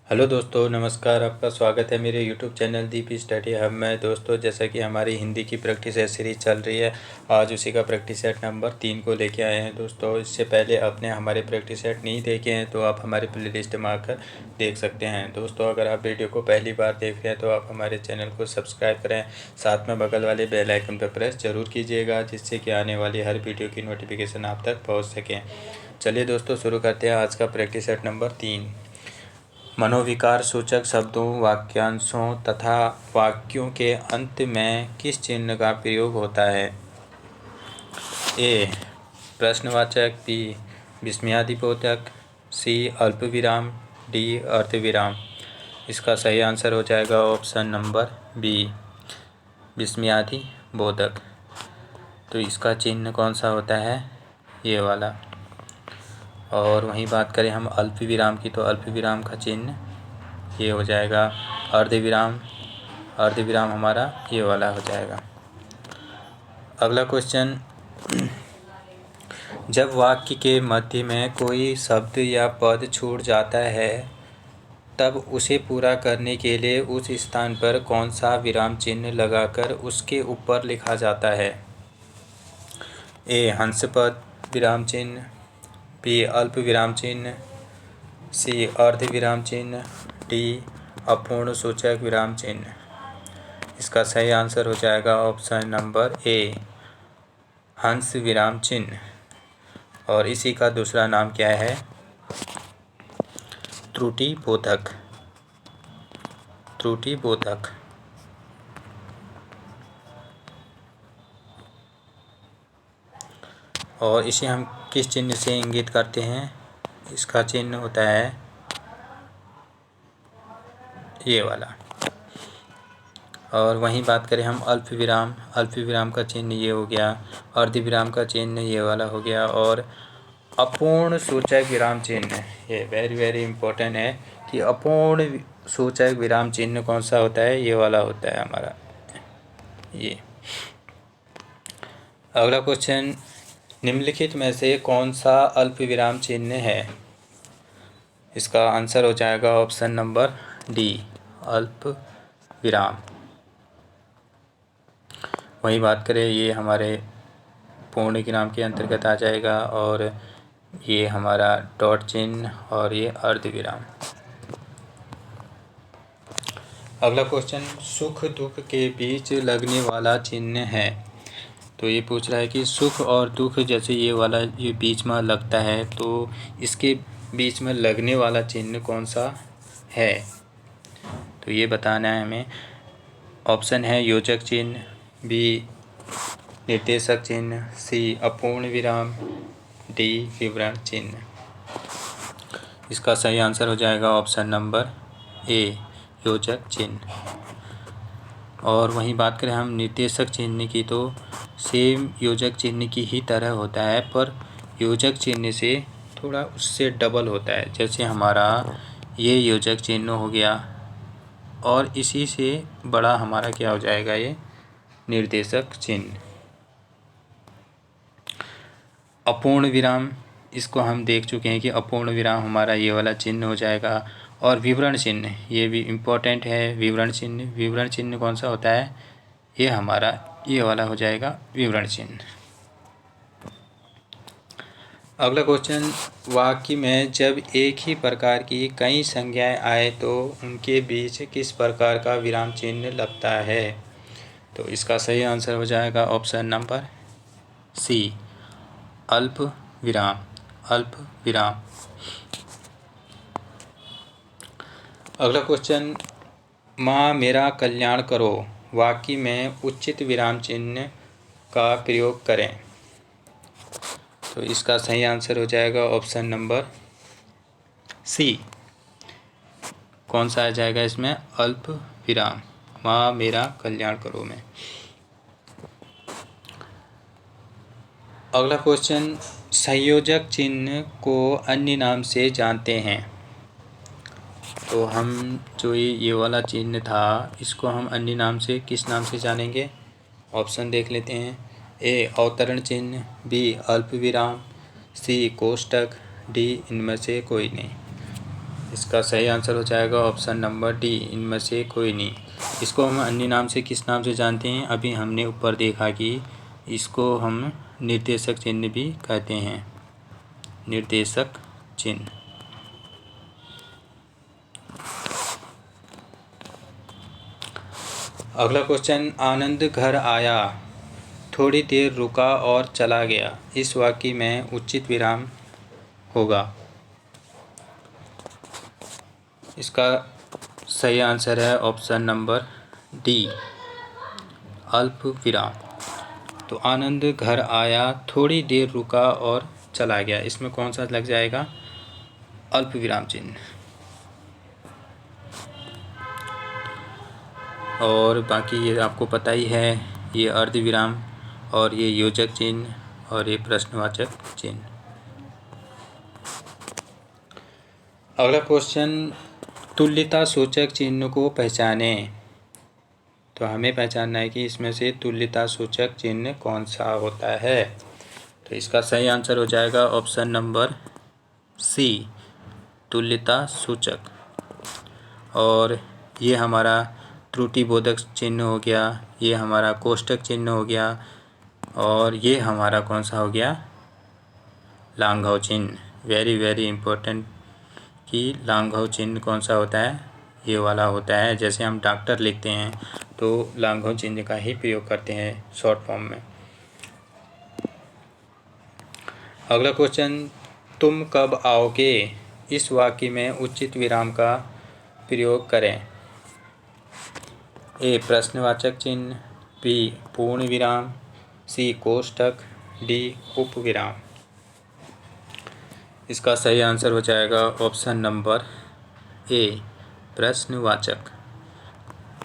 Hello दोस्तों, नमस्कार। आपका स्वागत है मेरे यूट्यूब चैनल दीप स्टडी हब में। दोस्तों, जैसा कि हमारी हिंदी की प्रैक्टिस सीरीज़ चल रही है, आज उसी का प्रैक्टिस सेट नंबर 3 को लेके आए हैं। दोस्तों, इससे पहले आपने हमारे प्रैक्टिस सेट नहीं देखे हैं तो आप हमारे प्लेलिस्ट में आकर देख सकते हैं। दोस्तों, अगर आप वीडियो को पहली बार देख रहे हैं तो आप हमारे चैनल को सब्सक्राइब करें, साथ में बगल वाले बेल आइकन पर प्रेस ज़रूर कीजिएगा, जिससे कि आने वाली हर वीडियो की नोटिफिकेशन आप तक पहुँच सकें। चलिए दोस्तों, शुरू करते हैं आज का प्रैक्टिस सेट नंबर 3। मनोविकार सूचक शब्दों, वाक्यांशों तथा वाक्यों के अंत में किस चिन्ह का प्रयोग होता है? ए प्रश्नवाचक, बी विस्मयादिबोधक, सी अल्पविराम, डी अर्धविराम। इसका सही आंसर हो जाएगा ऑप्शन नंबर बी विस्मयादिबोधक। तो इसका चिन्ह कौन सा होता है? ये वाला। और वहीं बात करें हम अल्पविराम की, तो अल्पविराम का चिन्ह ये हो जाएगा अर्धविराम। अर्धविराम हमारा ये वाला हो जाएगा। अगला क्वेश्चन, जब वाक्य के मध्य में कोई शब्द या पद छूट जाता है तब उसे पूरा करने के लिए उस स्थान पर कौन सा विराम चिन्ह लगाकर उसके ऊपर लिखा जाता है? ए हंस पद विराम चिन्ह, बी अल्प विराम चिन्ह, सी अर्ध विराम चिन्ह, डी अपूर्ण सूचक विराम चिन्ह। इसका सही आंसर हो जाएगा ऑप्शन नंबर ए हंस विराम चिन्ह। और इसी का दूसरा नाम क्या है? त्रुटि बोधक। त्रुटि बोधक। और इसे हम किस चिन्ह से इंगित करते हैं? इसका चिन्ह होता है ये वाला। और वहीं बात करें हम अल्प विराम, अल्प विराम का चिन्ह ये हो गया, अर्ध विराम का चिन्ह ये वाला हो गया, और अपूर्ण सूचक विराम चिन्ह, ये वेरी वेरी इम्पोर्टेंट है कि अपूर्ण सूचक विराम चिन्ह कौन सा होता है? ये वाला होता है हमारा ये। अगला क्वेश्चन, निम्नलिखित में से कौन सा अल्प विराम चिन्ह है? इसका आंसर हो जाएगा ऑप्शन नंबर डी अल्प विराम। वही बात करें, ये हमारे पूर्ण विराम के अंतर्गत आ जाएगा, और ये हमारा डॉट चिन्ह, और ये अर्ध विराम। अगला क्वेश्चन, सुख दुख के बीच लगने वाला चिन्ह है। तो ये पूछ रहा है कि सुख और दुख, जैसे ये वाला ये बीच में लगता है, तो इसके बीच में लगने वाला चिन्ह कौन सा है? तो ये बताना है हमें। ऑप्शन है योजक चिन्ह, बी निर्देशक चिन्ह, सी अपूर्ण विराम, डी विवरण चिन्ह। इसका सही आंसर हो जाएगा ऑप्शन नंबर ए योजक चिन्ह। और वहीं बात करें हम निर्देशक चिन्ह की, तो सेम योजक चिन्ह की ही तरह होता है, पर योजक चिन्ह से थोड़ा उससे डबल होता है। जैसे हमारा ये योजक चिन्ह हो गया, और इसी से बड़ा हमारा क्या हो जाएगा? ये निर्देशक चिन्ह। अपूर्ण विराम, इसको हम देख चुके हैं कि अपूर्ण विराम हमारा ये वाला चिन्ह हो जाएगा। और विवरण चिन्ह, ये भी इम्पोर्टेंट है। विवरण चिन्ह, विवरण चिन्ह कौन सा होता है? ये हमारा ये वाला हो जाएगा विवरण चिन्ह। अगला क्वेश्चन, वाक्य में जब एक ही प्रकार की कई संज्ञाएं आए तो उनके बीच किस प्रकार का विराम चिन्ह लगता है? तो इसका सही आंसर हो जाएगा ऑप्शन नंबर सी अल्प विराम। अल्प विराम। अगला क्वेश्चन, माँ मेरा कल्याण करो, वाक्य में उचित विराम चिन्ह का प्रयोग करें। तो इसका सही आंसर हो जाएगा ऑप्शन नंबर सी। कौन सा आ जाएगा इसमें? अल्प विराम, माँ मेरा कल्याण करो में। अगला क्वेश्चन, संयोजक चिन्ह को अन्य नाम से जानते हैं। तो हम जो ये वाला चिन्ह था, इसको हम अन्य नाम से किस नाम से जानेंगे? ऑप्शन देख लेते हैं। ए अवतरण चिन्ह, बी अल्प विराम, सी कोष्टक, डी इनमें से कोई नहीं। इसका सही आंसर हो जाएगा ऑप्शन नंबर डी, इनमें से कोई नहीं। इसको हम अन्य नाम से किस नाम से जानते हैं? अभी हमने ऊपर देखा कि इसको हम निर्देशक चिन्ह भी कहते हैं, निर्देशक चिन्ह। अगला क्वेश्चन, आनंद घर आया, थोड़ी देर रुका और चला गया, इस वाक्य में उचित विराम होगा। इसका सही आंसर है ऑप्शन नंबर डी, अल्प विराम। तो आनंद घर आया, थोड़ी देर रुका और चला गया, इसमें कौन सा लग जाएगा? अल्प विराम चिन्ह। और बाकी ये आपको पता ही है, ये अर्ध विराम और ये योजक चिन्ह और ये प्रश्नवाचक चिन्ह। अगला क्वेश्चन, तुल्यता सूचक चिन्ह को पहचाने। तो हमें पहचानना है कि इसमें से तुल्यता सूचक चिन्ह कौन सा होता है। तो इसका सही आंसर हो जाएगा ऑप्शन नंबर सी, तुल्यता सूचक। और ये हमारा त्रुटिबोधक चिन्ह हो गया, ये हमारा कोष्ठक चिन्ह हो गया, और ये हमारा कौन सा हो गया? लांघव चिन्ह। वेरी वेरी इम्पोर्टेंट कि लांघव चिन्ह कौन सा होता है? ये वाला होता है। जैसे हम डॉक्टर लिखते हैं तो लांघव चिन्ह का ही प्रयोग करते हैं शॉर्ट फॉर्म में। अगला क्वेश्चन, तुम कब आओगे, इस वाक्य में उचित विराम का प्रयोग करें। ए प्रश्नवाचक चिन्ह, बी पूर्ण विराम, सी कोष्ठक, डी उप विराम। इसका सही आंसर हो जाएगा ऑप्शन नंबर ए, प्रश्नवाचक।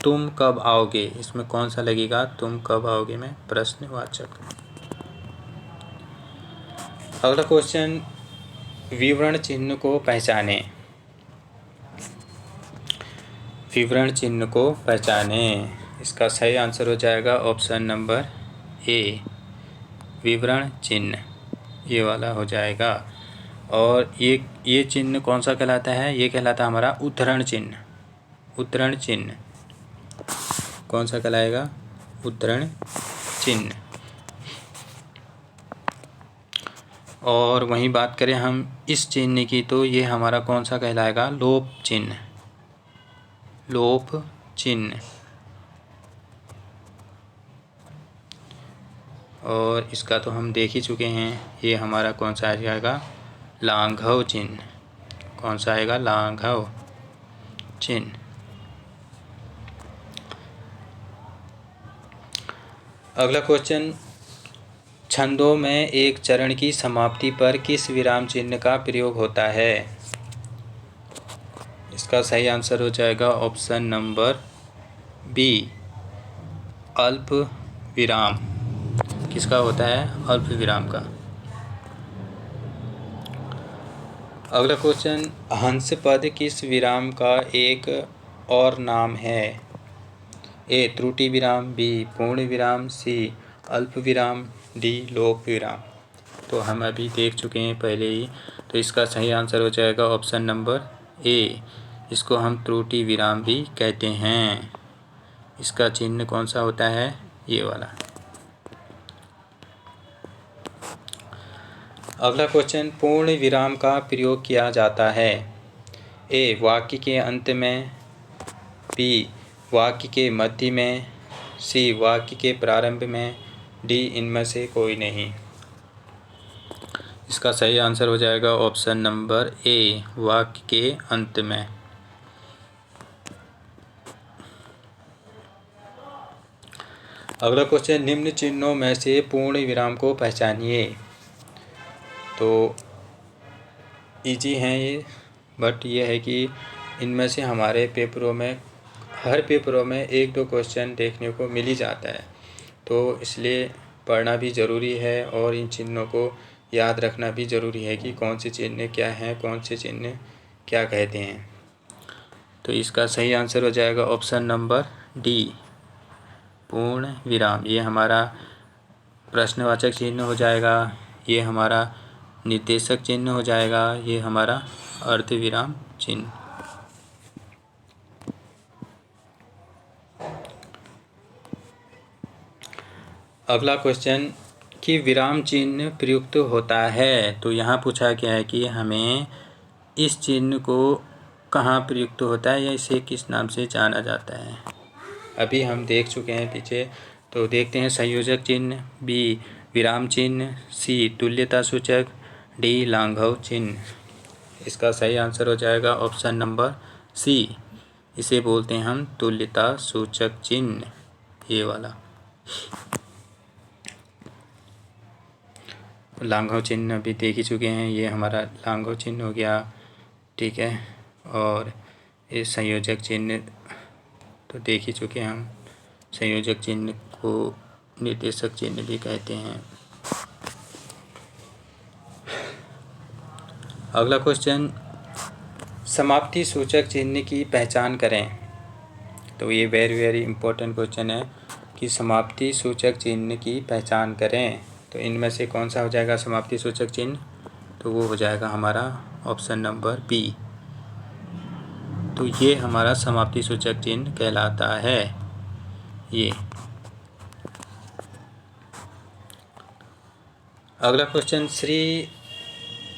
तुम कब आओगे, इसमें कौन सा लगेगा? तुम कब आओगे में प्रश्नवाचक। अगला क्वेश्चन, विवरण चिन्ह को पहचाने। विवरण चिन्ह को पहचाने, इसका सही आंसर हो जाएगा ऑप्शन नंबर ए, विवरण चिन्ह, ये वाला हो जाएगा। और ये चिन्ह कौन सा कहलाता है? ये कहलाता है हमारा उद्धरण चिन्ह। उद्धरण चिन्ह कौन सा कहलाएगा? उद्धरण चिन्ह। और वहीं बात करें हम इस चिन्ह की, तो ये हमारा कौन सा कहलाएगा? लोप चिन्ह। लोप चिन्ह। और इसका तो हम देख ही चुके हैं, ये हमारा कौन सा आ जाएगा? लांघव चिन्ह। कौन सा आएगा? लांघव चिन्ह। अगला क्वेश्चन, छंदों में एक चरण की समाप्ति पर किस विराम चिन्ह का प्रयोग होता है? इसका सही आंसर हो जाएगा ऑप्शन नंबर बी, अल्प विराम। किसका होता है? अल्प विराम का। अगला क्वेश्चन, हंस पद किस विराम का एक और नाम है? ए त्रुटि विराम, बी पूर्ण विराम, सी अल्प विराम, डी लोप विराम। तो हम अभी देख चुके हैं पहले ही, तो इसका सही आंसर हो जाएगा ऑप्शन नंबर ए, इसको हम त्रुटि विराम भी कहते हैं। इसका चिन्ह कौन सा होता है? ये वाला। अगला क्वेश्चन, पूर्ण विराम का प्रयोग किया जाता है। ए वाक्य के अंत में, बी वाक्य के मध्य में, सी वाक्य के प्रारंभ में, डी इनमें से कोई नहीं। इसका सही आंसर हो जाएगा ऑप्शन नंबर ए, वाक्य के अंत में। अगला क्वेश्चन, निम्न चिन्हों में से पूर्ण विराम को पहचानिए। तो इजी हैं ये, बट ये है कि इनमें से हमारे पेपरों में, हर पेपरों में एक दो क्वेश्चन देखने को मिल ही जाता है, तो इसलिए पढ़ना भी ज़रूरी है और इन चिन्हों को याद रखना भी ज़रूरी है कि कौन से चिन्ह क्या हैं, कौन से चिन्ह क्या कहते हैं। तो इसका सही आंसर हो जाएगा ऑप्शन नंबर डी, पूर्ण विराम। ये हमारा प्रश्नवाचक चिन्ह हो जाएगा, ये हमारा निर्देशक चिन्ह हो जाएगा, ये हमारा अर्ध विराम चिन्ह। अगला क्वेश्चन कि विराम चिन्ह प्रयुक्त होता है, तो यहाँ पूछा गया है कि हमें इस चिन्ह को कहाँ प्रयुक्त होता है या इसे किस नाम से जाना जाता है। अभी हम देख चुके हैं पीछे, तो देखते हैं संयोजक चिन्ह, बी विराम चिन्ह, सी तुल्यता सूचक, डी लाघव चिन्ह। इसका सही आंसर हो जाएगा ऑप्शन नंबर सी। इसे बोलते हैं हम तुल्यता सूचक चिन्ह, ये वाला। लाघव चिन्ह अभी देख ही चुके हैं, ये हमारा लाघव चिन्ह हो गया, ठीक है। और ये संयोजक चिन्ह तो देख ही चुके हैं हम, संयोजक चिन्ह को निर्देशक चिन्ह भी कहते हैं। अगला क्वेश्चन, समाप्ति सूचक चिन्ह की पहचान करें। तो ये वेरी इम्पोर्टेंट क्वेश्चन है कि समाप्ति सूचक चिन्ह की पहचान करें। तो इनमें से कौन सा हो जाएगा समाप्ति सूचक चिन्ह, तो वो हो जाएगा हमारा ऑप्शन नंबर बी। तो ये हमारा समाप्ति सूचक चिन्ह कहलाता है। ये अगला क्वेश्चन, श्री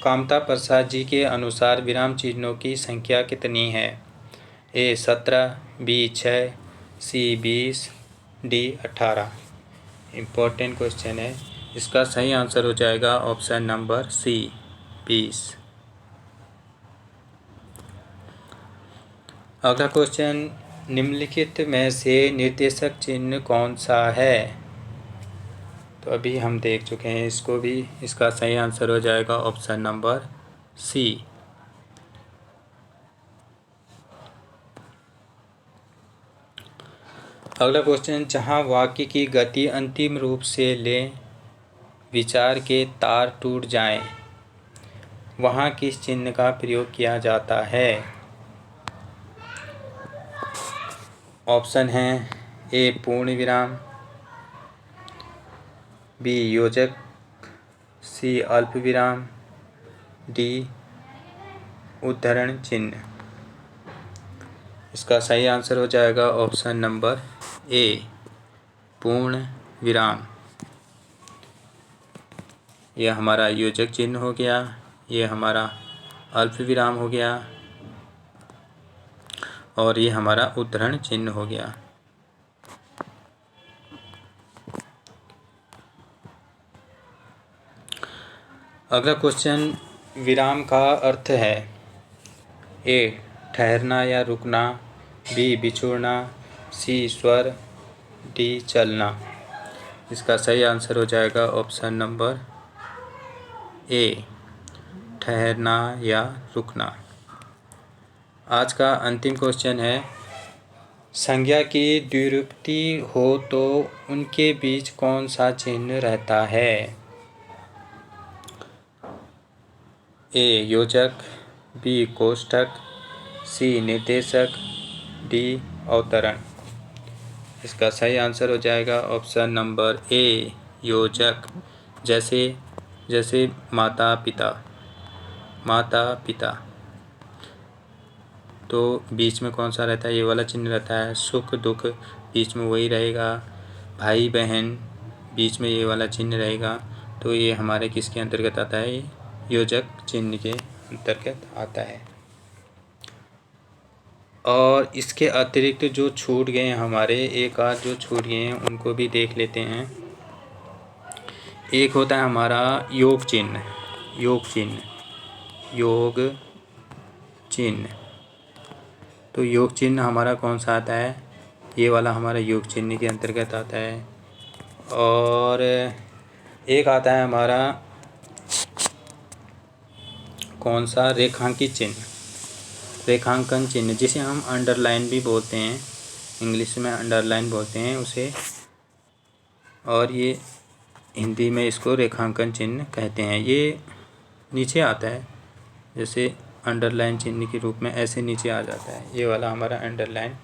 कामता प्रसाद जी के अनुसार विराम चिन्हों की संख्या कितनी है। ए 17, बी 6, सी 20, डी 18। इम्पोर्टेंट क्वेश्चन है, इसका सही आंसर हो जाएगा ऑप्शन नंबर सी 20। अगला क्वेश्चन, निम्नलिखित में से निर्देशक चिन्ह कौन सा है। तो अभी हम देख चुके हैं इसको भी, इसका सही आंसर हो जाएगा ऑप्शन नंबर सी। अगला क्वेश्चन, जहां वाक्य की गति अंतिम रूप से ले विचार के तार टूट जाएं, वहां किस चिन्ह का प्रयोग किया जाता है। ऑप्शन हैं ए पूर्ण विराम, बी योजक, सी अल्प विराम, डी उद्धरण चिन्ह। इसका सही आंसर हो जाएगा ऑप्शन नंबर ए पूर्ण विराम। यह हमारा योजक चिन्ह हो गया, ये हमारा अल्प विराम हो गया और ये हमारा उद्धरण चिन्ह हो गया। अगला क्वेश्चन, विराम का अर्थ है ए ठहरना या रुकना, बी बिछुड़ना, सी स्वर, डी चलना। इसका सही आंसर हो जाएगा ऑप्शन नंबर ए ठहरना या रुकना। आज का अंतिम क्वेश्चन है, संज्ञा की द्विरूपति हो तो उनके बीच कौन सा चिन्ह रहता है। ए योजक, बी कोष्ठक, सी निर्देशक, डी अवतरण। इसका सही आंसर हो जाएगा ऑप्शन नंबर ए योजक। जैसे माता पिता, तो बीच में कौन सा रहता है, ये वाला चिन्ह रहता है। सुख दुख बीच में वही रहेगा। भाई बहन बीच में ये वाला चिन्ह रहेगा। तो ये हमारे किसके अंतर्गत आता है, ये योजक चिन्ह के अंतर्गत आता है। और इसके अतिरिक्त जो छूट गए हैं हमारे, एक आध जो छूट गए हैं उनको भी देख लेते हैं। एक होता है हमारा योग चिन्ह, तो योग चिन्ह हमारा कौन सा आता है, ये वाला हमारा योग चिन्ह के अंतर्गत आता है। और एक आता है हमारा कौन सा, रेखांकित चिन्ह, रेखांकन चिन्ह, जिसे हम अंडरलाइन भी बोलते हैं, इंग्लिश में अंडरलाइन बोलते हैं उसे, और ये हिंदी में इसको रेखांकन चिन्ह कहते हैं। ये नीचे आता है, जैसे अंडरलाइन चिन्ह के रूप में ऐसे नीचे आ जाता है, ये वाला हमारा अंडरलाइन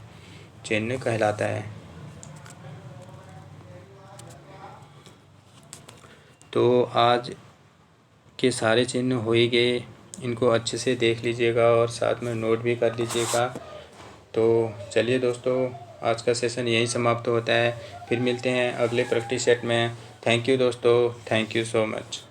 चिन्ह कहलाता है। तो आज के सारे चिन्ह हो ही गए। इनको अच्छे से देख लीजिएगा और साथ में नोट भी कर लीजिएगा। तो चलिए दोस्तों, आज का सेशन यहीं समाप्त होता है। फिर मिलते हैं अगले प्रैक्टिस सेट में। थैंक यू दोस्तों, थैंक यू सो मच।